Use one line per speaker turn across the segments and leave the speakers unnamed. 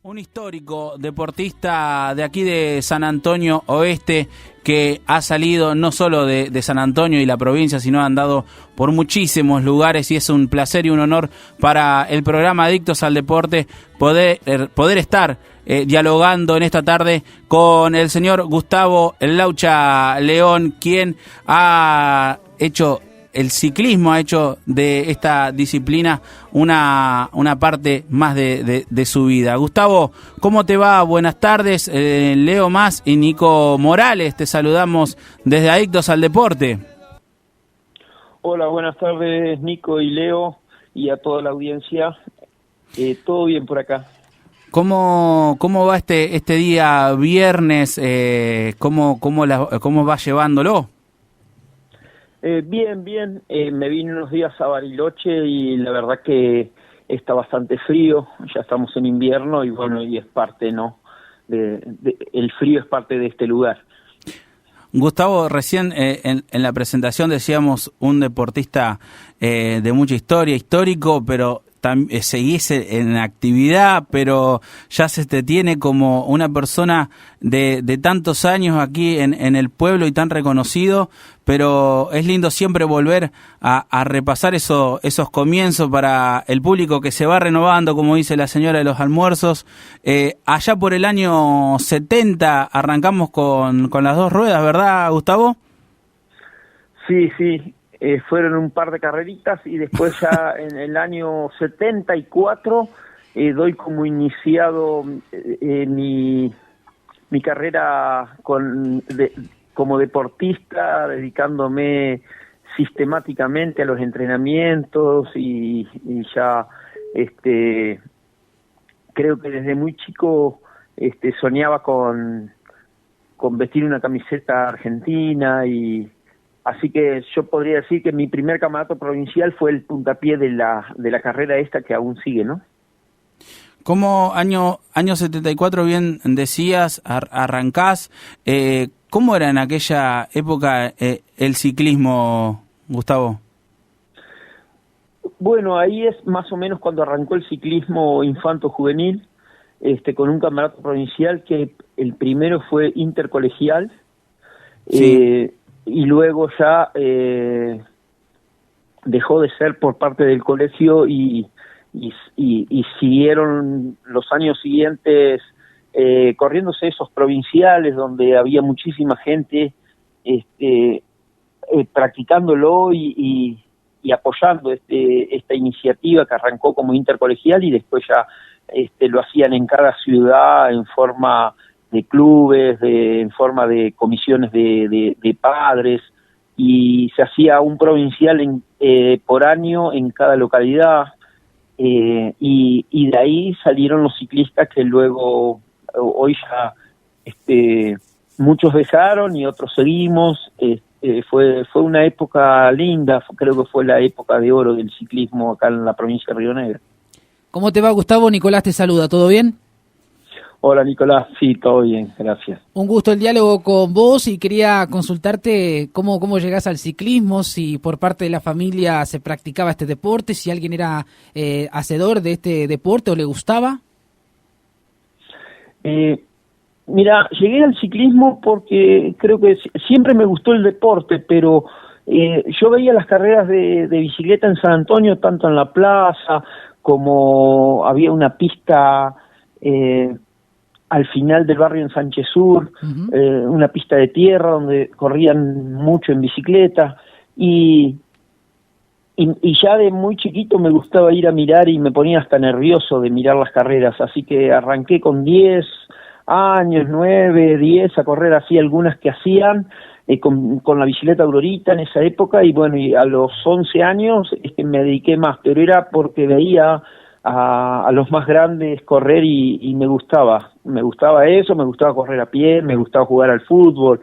Un histórico deportista de aquí de San Antonio Oeste que ha salido no solo de San Antonio y la provincia, sino ha andado por muchísimos lugares, y es un placer y un honor para el programa Adictos al Deporte poder estar dialogando en esta tarde con el señor Gustavo El Laucha León, quien ha hecho el ciclismo, ha hecho de esta disciplina una parte más de su vida. Gustavo, ¿cómo te va? Buenas tardes. Leo Más y Nico Morales, te saludamos desde Adictos al Deporte.
Hola, buenas tardes Nico y Leo y a toda la audiencia. Todo bien por acá.
¿Cómo va este día viernes? ¿Cómo va llevándolo?
Bien. Me vine unos días a Bariloche y la verdad que está bastante frío. Ya estamos en invierno y bueno, y es parte, ¿no? El frío es parte de este lugar.
Gustavo, recién en la presentación decíamos un deportista de mucha historia, histórico, pero seguís en actividad, pero ya se te tiene como una persona de tantos años aquí en el pueblo y tan reconocido, pero es lindo siempre volver a repasar esos comienzos para el público que se va renovando, como dice la señora de los almuerzos. Allá por el año 70 arrancamos con las dos ruedas, ¿verdad, Gustavo?
Sí. Fueron un par de carreritas y después ya en el año 74 doy como iniciado mi carrera como deportista, dedicándome sistemáticamente a los entrenamientos y ya creo que desde muy chico soñaba con vestir una camiseta argentina, y así que yo podría decir que mi primer campeonato provincial fue el puntapié de la carrera esta que aún sigue, ¿no?
¿Cómo año 74, bien decías, arrancás? ¿Cómo era en aquella época el ciclismo, Gustavo?
Bueno, ahí es más o menos cuando arrancó el ciclismo infanto-juvenil, con un campeonato provincial que el primero fue intercolegial. Sí. Y luego ya dejó de ser por parte del colegio y siguieron los años siguientes corriéndose esos provinciales donde había muchísima gente practicándolo y apoyando esta iniciativa que arrancó como intercolegial, y después ya lo hacían en cada ciudad en forma de clubes, en forma de comisiones de padres, y se hacía un provincial por año en cada localidad, y de ahí salieron los ciclistas que luego, hoy ya muchos dejaron y otros seguimos. Fue una época linda, creo que fue la época de oro del ciclismo acá en la provincia de Río Negro.
¿Cómo te va, Gustavo? Nicolás te saluda, ¿todo bien?
Hola, Nicolás, sí, todo bien, gracias.
Un gusto el diálogo con vos, y quería consultarte cómo llegás al ciclismo, si por parte de la familia se practicaba este deporte, si alguien era hacedor de este deporte o le gustaba.
Mira, llegué al ciclismo porque creo que siempre me gustó el deporte, pero yo veía las carreras de bicicleta en San Antonio, tanto en la plaza como había una pista al final del barrio en Sánchez Sur, una pista de tierra donde corrían mucho en bicicleta, y ya de muy chiquito me gustaba ir a mirar y me ponía hasta nervioso de mirar las carreras, así que arranqué con 10 años, 9, 10, a correr así algunas que hacían con la bicicleta Aurorita en esa época, y bueno, y a los 11 años me dediqué más, pero era porque veía a los más grandes correr y me gustaba eso, me gustaba correr a pie, me gustaba jugar al fútbol,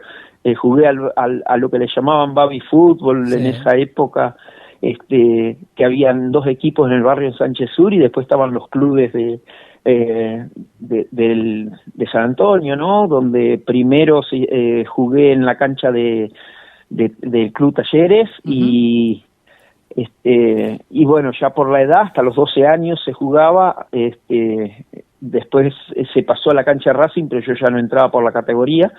jugué a lo que le llamaban baby fútbol, sí. En esa época, que habían 2 equipos en el barrio de Sánchez Sur, y después estaban los clubes de San Antonio, ¿no? Donde primero jugué en la cancha del Club Talleres, y bueno, ya por la edad, hasta los 12 años se jugaba, después se pasó a la cancha de Racing, pero yo ya no entraba por la categoría.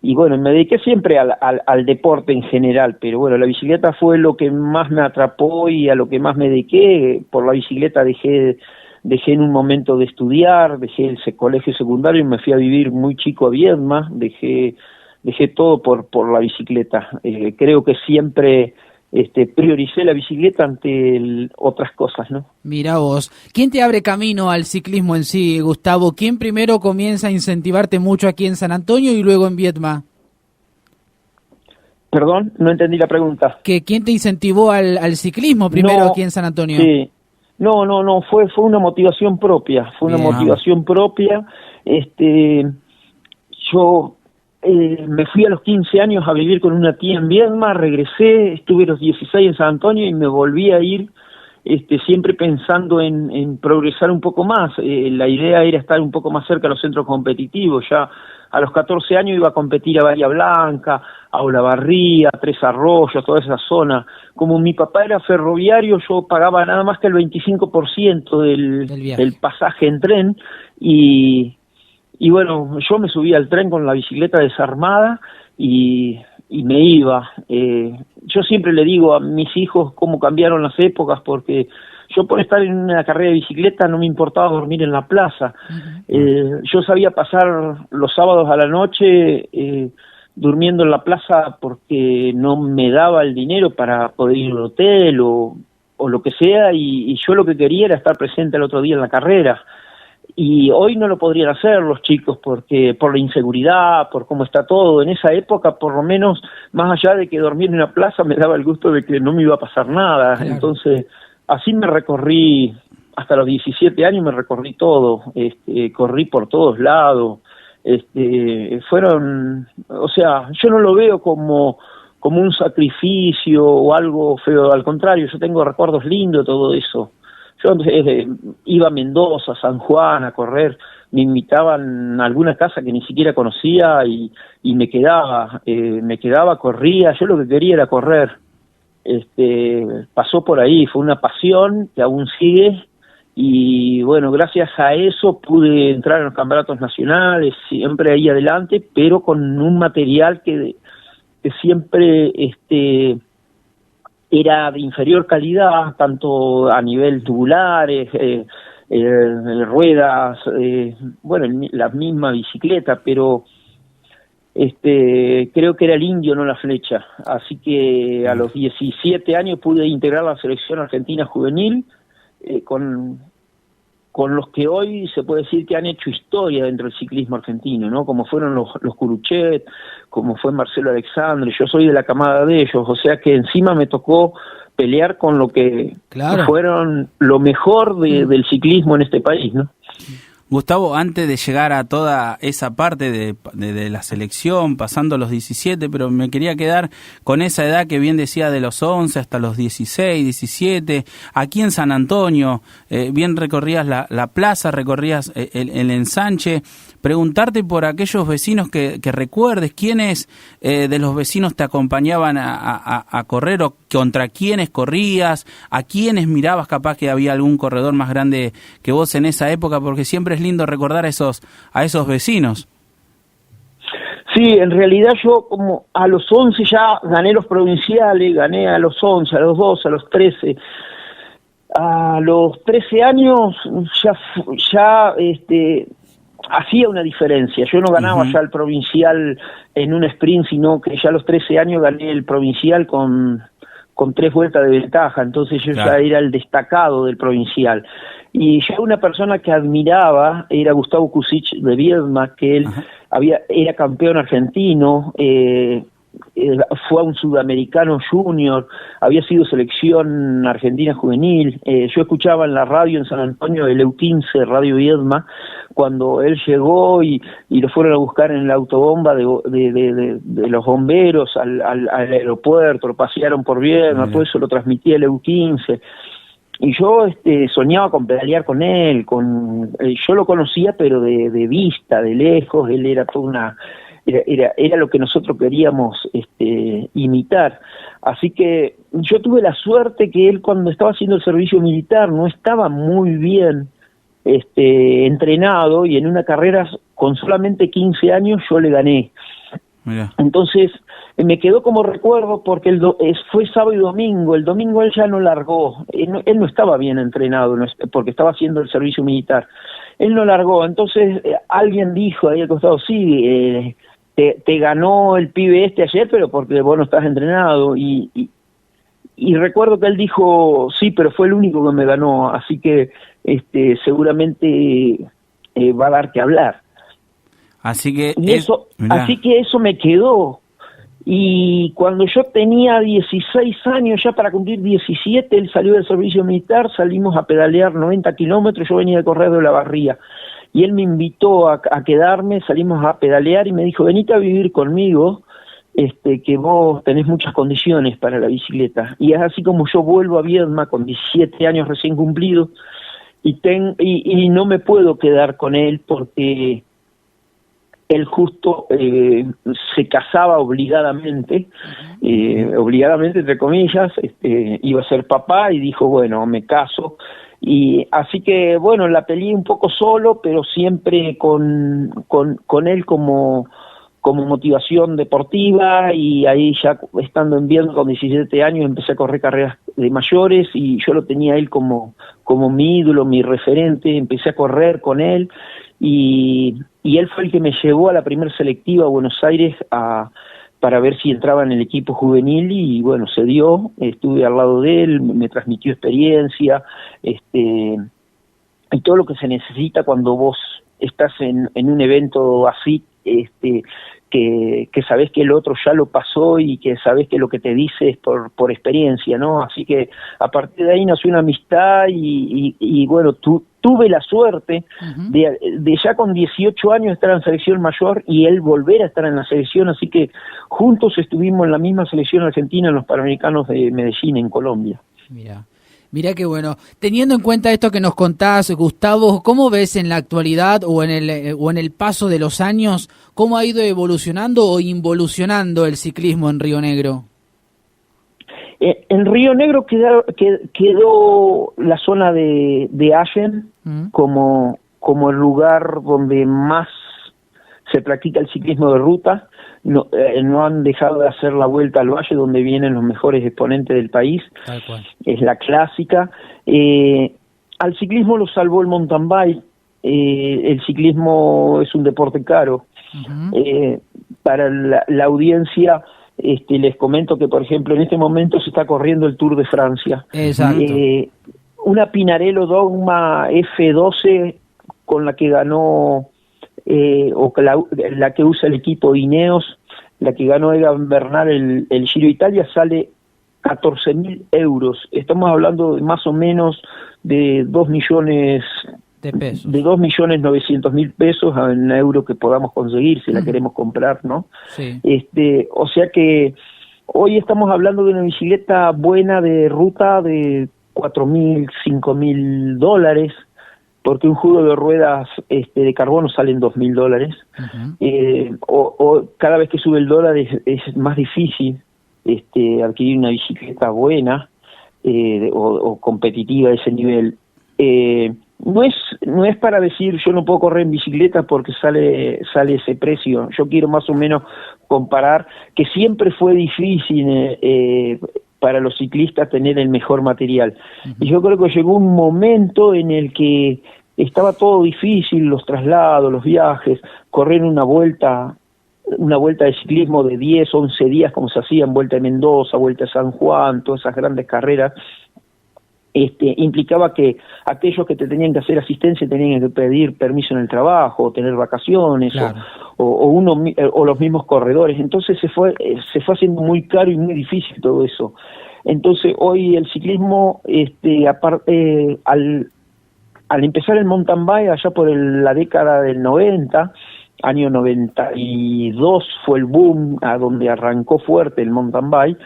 Y bueno, me dediqué siempre al deporte en general, pero bueno, la bicicleta fue lo que más me atrapó y a lo que más me dediqué. Por la bicicleta dejé en un momento de estudiar, dejé el colegio secundario y me fui a vivir muy chico a Viedma, dejé todo por la bicicleta. Creo que siempre prioricé la bicicleta ante otras cosas, ¿no?
Mira vos, ¿quién te abre camino al ciclismo en sí, Gustavo? ¿Quién primero comienza a incentivarte mucho aquí en San Antonio y luego en Viedma?
Perdón, no entendí la pregunta.
¿Quién te incentivó al ciclismo primero aquí en San Antonio?
Sí. No, fue una motivación propia, motivación propia. Yo me fui a los 15 años a vivir con una tía en Viedma, regresé, estuve los 16 en San Antonio y me volví a ir siempre pensando en progresar un poco más. La idea era estar un poco más cerca de los centros competitivos. Ya a los 14 años iba a competir a Bahía Blanca, a Olavarría, a Tres Arroyos, toda esa zona. Como mi papá era ferroviario, yo pagaba nada más que el 25% del pasaje en tren y bueno, yo me subía al tren con la bicicleta desarmada y me iba. Yo siempre le digo a mis hijos cómo cambiaron las épocas, porque yo por estar en una carrera de bicicleta no me importaba dormir en la plaza. Yo sabía pasar los sábados a la noche durmiendo en la plaza porque no me daba el dinero para poder ir al hotel o lo que sea, y yo lo que quería era estar presente el otro día en la carrera. Y hoy no lo podrían hacer los chicos porque por la inseguridad, por cómo está todo. En esa época, por lo menos, más allá de que dormir en una plaza, me daba el gusto de que no me iba a pasar nada. Claro. Entonces, así me recorrí, hasta los 17 años me recorrí todo, corrí por todos lados. O sea, yo no lo veo como un sacrificio o algo feo, al contrario, yo tengo recuerdos lindos de todo eso. Yo iba a Mendoza, San Juan a correr, me invitaban a alguna casa que ni siquiera conocía y me quedaba, corría, yo lo que quería era correr. Pasó por ahí, fue una pasión que aún sigue y bueno, gracias a eso pude entrar en los campeonatos nacionales, siempre ahí adelante, pero con un material que siempre era de inferior calidad, tanto a nivel tubulares, ruedas, la misma bicicleta, pero creo que era el indio, no la flecha. Así que a los 17 años pude integrar la selección argentina juvenil, con los que hoy se puede decir que han hecho historia dentro del ciclismo argentino, ¿no? Como fueron los Curuchet, como fue Marcelo Alexandre. Yo soy de la camada de ellos, o sea que encima me tocó pelear con lo que fueron lo mejor del ciclismo en este país, ¿no?
Gustavo, antes de llegar a toda esa parte de la selección, pasando los 17, pero me quería quedar con esa edad que bien decía, de los 11 hasta los 16, 17, aquí en San Antonio, bien recorrías la plaza, recorrías el ensanche. Preguntarte por aquellos vecinos que recuerdes, quiénes de los vecinos te acompañaban a correr o contra quiénes corrías, a quiénes mirabas, capaz que había algún corredor más grande que vos en esa época, porque siempre es lindo recordar a esos vecinos.
Sí, en realidad yo como a los 11 ya gané los provinciales, gané a los 11, a los 12, a los 13. A los 13 años ya hacía una diferencia. Yo no ganaba ya el provincial en un sprint, sino que ya a los 13 años gané el provincial con 3 vueltas de ventaja, entonces yo ya era el destacado del provincial. Y ya una persona que admiraba era Gustavo Kusich de Viedma, que él era campeón argentino, fue a un sudamericano junior, había sido selección argentina juvenil. Yo escuchaba en la radio en San Antonio, el EU15, Radio Viedma, cuando él llegó y lo fueron a buscar en la autobomba de los bomberos al aeropuerto, lo pasearon por Viedma, todo eso lo transmitía el EU15. Y yo soñaba con pedalear con él, yo lo conocía pero de vista, de lejos. Él era toda era lo que nosotros queríamos imitar. Así que yo tuve la suerte que él, cuando estaba haciendo el servicio militar, no estaba muy bien entrenado, y en una carrera con solamente 15 años yo le gané.
Mirá.
Entonces me quedó como recuerdo porque fue sábado y domingo. El domingo él ya no largó, él no estaba bien entrenado, porque estaba haciendo el servicio militar. Él no largó, entonces alguien dijo ahí al costado, sí, te ganó el pibe ayer, pero porque vos no estás entrenado. Y recuerdo que él dijo, sí, pero fue el único que me ganó, así que seguramente va a dar que hablar.
Así que
así que eso me quedó. Y cuando yo tenía 16 años, ya para cumplir 17, él salió del servicio militar, salimos a pedalear 90 kilómetros, yo venía de correr de Olavarría, y él me invitó a quedarme, salimos a pedalear y me dijo, venite a vivir conmigo, que vos tenés muchas condiciones para la bicicleta. Y es así como yo vuelvo a Viedma con 17 años recién cumplidos, y no me puedo quedar con él porque él justo se casaba obligadamente, obligadamente entre comillas, iba a ser papá y dijo, bueno, me caso. Y así que, bueno, la peleé un poco solo, pero siempre con él como motivación deportiva, y ahí ya estando en Viedma con 17 años empecé a correr carreras de mayores y yo lo tenía a él como mi ídolo, mi referente, empecé a correr con él y él fue el que me llevó a la primera selectiva a Buenos Aires para ver si entraba en el equipo juvenil y bueno, se dio, estuve al lado de él, me transmitió experiencia, y todo lo que se necesita cuando vos estás en un evento así, que sabés que el otro ya lo pasó y que sabés que lo que te dice es por experiencia, ¿no? Así que a partir de ahí nació una amistad y bueno, tuve la suerte de ya con 18 años estar en selección mayor y él volver a estar en la selección, así que juntos estuvimos en la misma selección argentina en los Panamericanos de Medellín, en Colombia.
Mirá qué bueno. Teniendo en cuenta esto que nos contás, Gustavo, ¿cómo ves en la actualidad o en el paso de los años, cómo ha ido evolucionando o involucionando el ciclismo en Río Negro?
En Río Negro quedó la zona de Allen como el lugar donde más se practica el ciclismo de ruta. No han dejado de hacer la vuelta al valle donde vienen los mejores exponentes del país.
Tal cual.
Es la clásica. Al ciclismo lo salvó el mountain bike. El ciclismo es un deporte caro. Para la audiencia les comento que, por ejemplo, en este momento se está corriendo el Tour de Francia.
Exacto.
Una Pinarello Dogma F12 con la que ganó o la que usa el equipo Ineos, la que ganó Egan Bernal el Giro de Italia, sale 14.000 euros. Estamos hablando de más o menos de 2 millones
de pesos,
de 2.900.000 pesos en euro que podamos conseguir si la queremos comprar, ¿no?
Sí.
O sea que hoy estamos hablando de una bicicleta buena de ruta de 4.000, 5.000 dólares, porque un juego de ruedas de carbono salen $2.000. O cada vez que sube el dólar es más difícil adquirir una bicicleta buena o competitiva de ese nivel. No es para decir yo no puedo correr en bicicleta porque sale ese precio. Yo quiero más o menos comparar que siempre fue difícil para los ciclistas tener el mejor material. Y yo creo que llegó un momento en el que estaba todo difícil, los traslados, los viajes, correr una vuelta de ciclismo de 10, 11 días como se hacían, vuelta de Mendoza, vuelta de San Juan, todas esas grandes carreras. Implicaba que aquellos que te tenían que hacer asistencia tenían que pedir permiso en el trabajo, o tener vacaciones, claro, o los mismos corredores. Entonces se fue haciendo muy caro y muy difícil todo eso. Entonces hoy el ciclismo, al empezar el mountain bike allá por la década del 90, año 92 fue el boom a donde arrancó fuerte el mountain bike,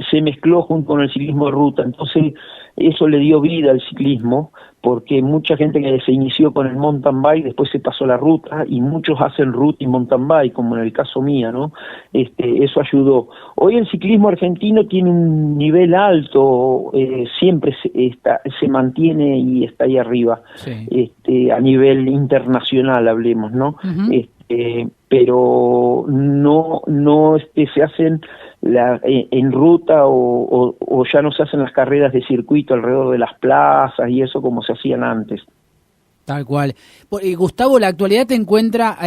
se mezcló junto con el ciclismo de ruta. Entonces eso le dio vida al ciclismo, porque mucha gente que se inició con el mountain bike después se pasó a la ruta, y muchos hacen ruta y mountain bike, como en el caso mío, ¿no? Eso ayudó. Hoy el ciclismo argentino tiene un nivel alto, siempre se mantiene y está ahí arriba, sí. A nivel internacional hablemos, ¿no? Uh-huh. Pero no se hacen en ruta o ya no se hacen las carreras de circuito alrededor de las plazas y eso como se hacían antes.
Tal cual. Gustavo, la actualidad te encuentra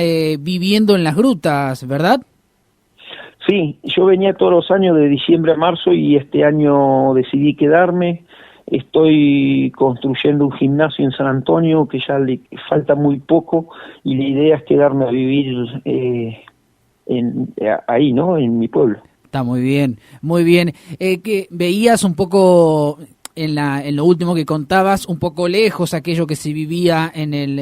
viviendo en las grutas, ¿verdad?
Sí, yo venía todos los años de diciembre a marzo y este año decidí quedarme. Estoy construyendo un gimnasio en San Antonio que ya le falta muy poco y la idea es quedarme a vivir ahí, ¿no? En mi pueblo.
Está muy bien, muy bien. Que veías un poco en lo último que contabas, un poco lejos aquello que se vivía en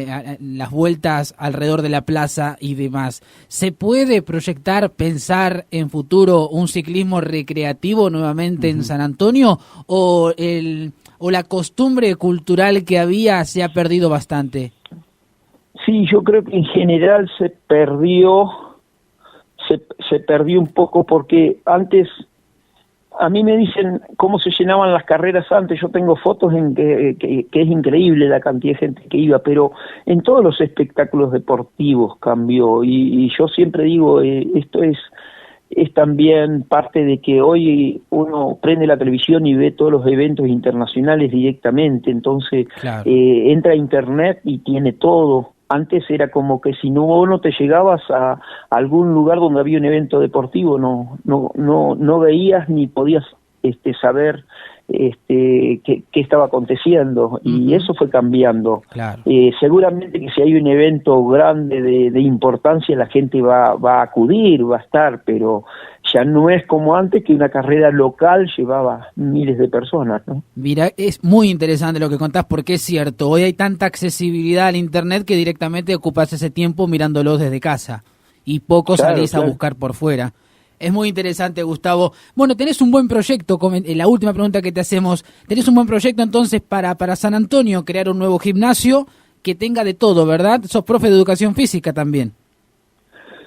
las vueltas alrededor de la plaza y demás. ¿Se puede proyectar, pensar en futuro un ciclismo recreativo nuevamente en San Antonio o la costumbre cultural que había se ha perdido bastante?
Sí, yo creo que en general se perdió un poco porque antes, a mí me dicen cómo se llenaban las carreras antes, yo tengo fotos en que es increíble la cantidad de gente que iba, pero en todos los espectáculos deportivos cambió y yo siempre digo, esto es también parte de que hoy uno prende la televisión y ve todos los eventos internacionales directamente, entonces claro. Entra a internet y tiene todo. Antes era como que si no te llegabas a algún lugar donde había un evento deportivo, no veías ni podías saber qué estaba aconteciendo, y eso fue cambiando. Claro. Seguramente que si hay un evento grande de importancia, la gente va a acudir, va a estar, pero ya no es como antes, que una carrera local llevaba miles de personas, ¿no?
Mira, es muy interesante lo que contás, porque es cierto, hoy hay tanta accesibilidad al internet que directamente ocupas ese tiempo mirándolo desde casa y poco salís a buscar por fuera. Es muy interesante, Gustavo. Bueno, tenés un buen proyecto, la última pregunta que te hacemos, tenés un buen proyecto entonces para San Antonio, crear un nuevo gimnasio que tenga de todo, ¿verdad? Sos profe de educación física también.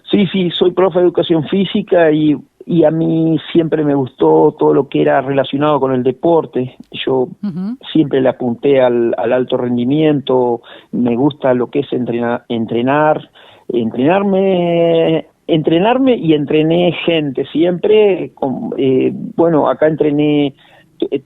Sí, soy profe de educación física y a mí siempre me gustó todo lo que era relacionado con el deporte. Yo siempre le apunté al alto rendimiento, me gusta lo que es entrenarme y entrené gente siempre. Acá entrené,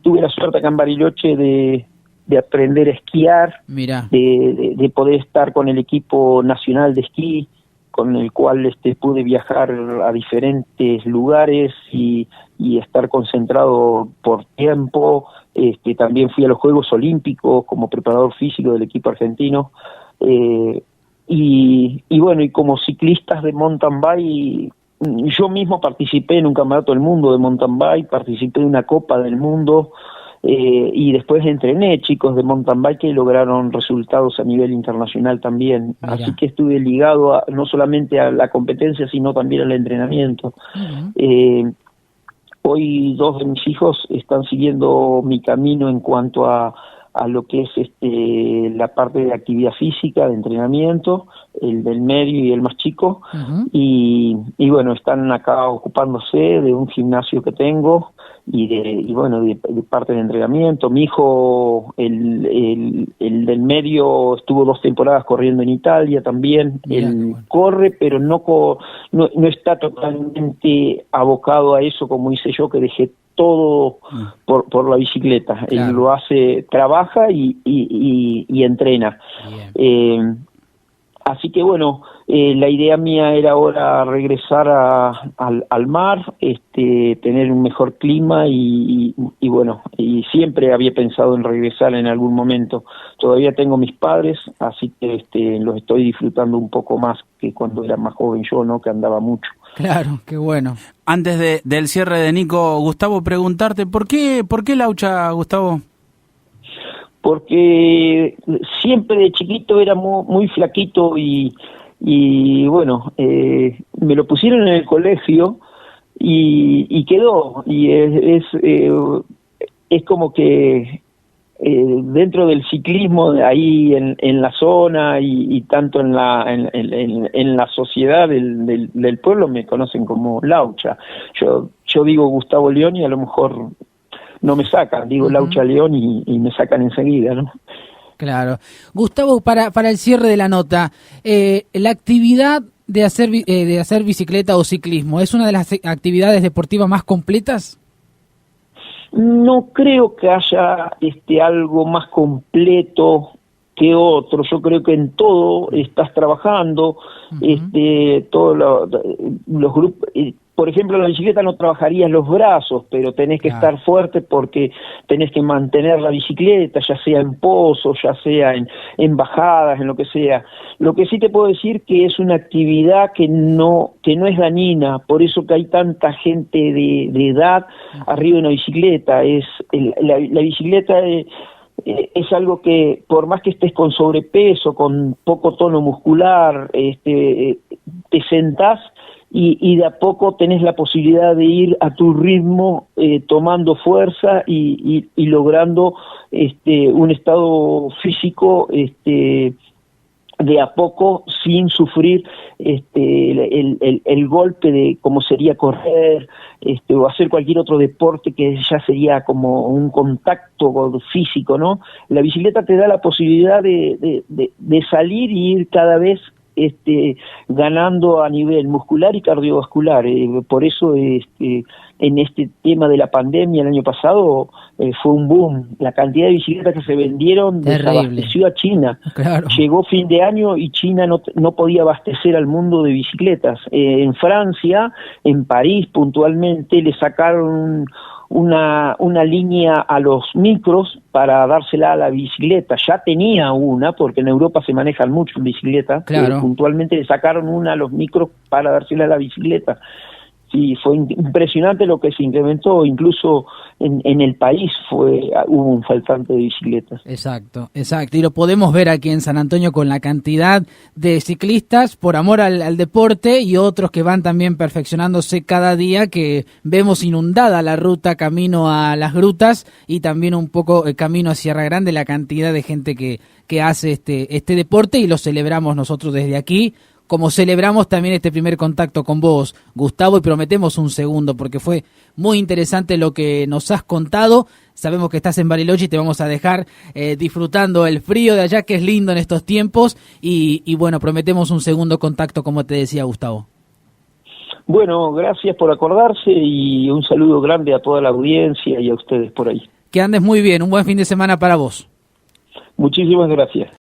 tuve la suerte acá en Bariloche de aprender a esquiar, de poder estar con el equipo nacional de esquí, con el cual pude viajar a diferentes lugares y estar concentrado por tiempo. También fui a los Juegos Olímpicos como preparador físico del equipo argentino. Y como ciclistas de mountain bike, yo mismo participé en un campeonato del mundo de mountain bike, participé en una Copa del Mundo, y después entrené chicos de mountain bike que lograron resultados a nivel internacional también. Mira. Así que estuve ligado no solamente a la competencia, sino también al entrenamiento. Hoy 2 de mis hijos están siguiendo mi camino en cuanto a lo que es la parte de actividad física, de entrenamiento, el del medio y el más chico, y están acá ocupándose de un gimnasio que tengo y de parte de entrenamiento. Mi hijo, el del medio, estuvo 2 temporadas corriendo en Italia también. Él corre, pero no está totalmente abocado a eso como hice yo, que dejé todo por la bicicleta. Claro. Él lo hace, trabaja y entrena. Así que la idea mía era ahora regresar al mar, tener un mejor clima y siempre había pensado en regresar en algún momento. Todavía tengo mis padres, así que los estoy disfrutando un poco más que cuando era más joven yo, ¿no? Que andaba mucho.
Claro, qué bueno.
Antes del cierre de Nico, Gustavo, preguntarte, ¿por qué Laucha, Gustavo?
Porque siempre de chiquito era muy flaquito y me lo pusieron en el colegio y quedó, y es como que dentro del ciclismo, ahí en la zona y tanto en la sociedad del pueblo me conocen como Laucha. Yo digo Gustavo León y a lo mejor no me sacan, digo Laucha León y me sacan enseguida, ¿no?
Claro. Gustavo, para el cierre de la nota, la actividad de hacer bicicleta o ciclismo, ¿es una de las actividades deportivas más completas?
No creo que haya algo más completo que otro. Yo creo que en todo estás trabajando, todos los grupos. Por ejemplo, en la bicicleta no trabajarías los brazos, pero tenés que estar fuerte porque tenés que mantener la bicicleta, ya sea en pozos, ya sea en bajadas, en lo que sea. Lo que sí te puedo decir que es una actividad que no es dañina, por eso que hay tanta gente de edad arriba de una bicicleta. La bicicleta es algo que, por más que estés con sobrepeso, con poco tono muscular, te sentás y de a poco tenés la posibilidad de ir a tu ritmo, tomando fuerza y logrando un estado físico de a poco, sin sufrir el golpe de como sería correr o hacer cualquier otro deporte que ya sería como un contacto físico, ¿no? La bicicleta te da la posibilidad de salir y ir cada vez ganando a nivel muscular y cardiovascular. Por eso en este tema de la pandemia el año pasado fue un boom. La cantidad de bicicletas que se vendieron desabasteció a China. Claro. Llegó fin de año y China no podía abastecer al mundo de bicicletas. En Francia, en París puntualmente, le sacaron una línea a los micros para dársela a la bicicleta. Ya tenía una, porque en Europa se manejan mucho en bicicleta. Claro. Puntualmente le sacaron una a los micros para dársela a la bicicleta. Sí, fue impresionante lo que se incrementó, incluso en el país hubo un faltante de bicicletas.
Exacto, y lo podemos ver aquí en San Antonio con la cantidad de ciclistas por amor al deporte y otros que van también perfeccionándose cada día, que vemos inundada la ruta camino a las grutas y también un poco camino a Sierra Grande, la cantidad de gente que hace este deporte, y lo celebramos nosotros desde aquí, como celebramos también este primer contacto con vos, Gustavo, y prometemos un segundo, porque fue muy interesante lo que nos has contado. Sabemos que estás en Bariloche y te vamos a dejar disfrutando el frío de allá, que es lindo en estos tiempos, y bueno, prometemos un segundo contacto, como te decía Gustavo.
Bueno, gracias por acordarse y un saludo grande a toda la audiencia y a ustedes por ahí.
Que andes muy bien, un buen fin de semana para vos.
Muchísimas gracias.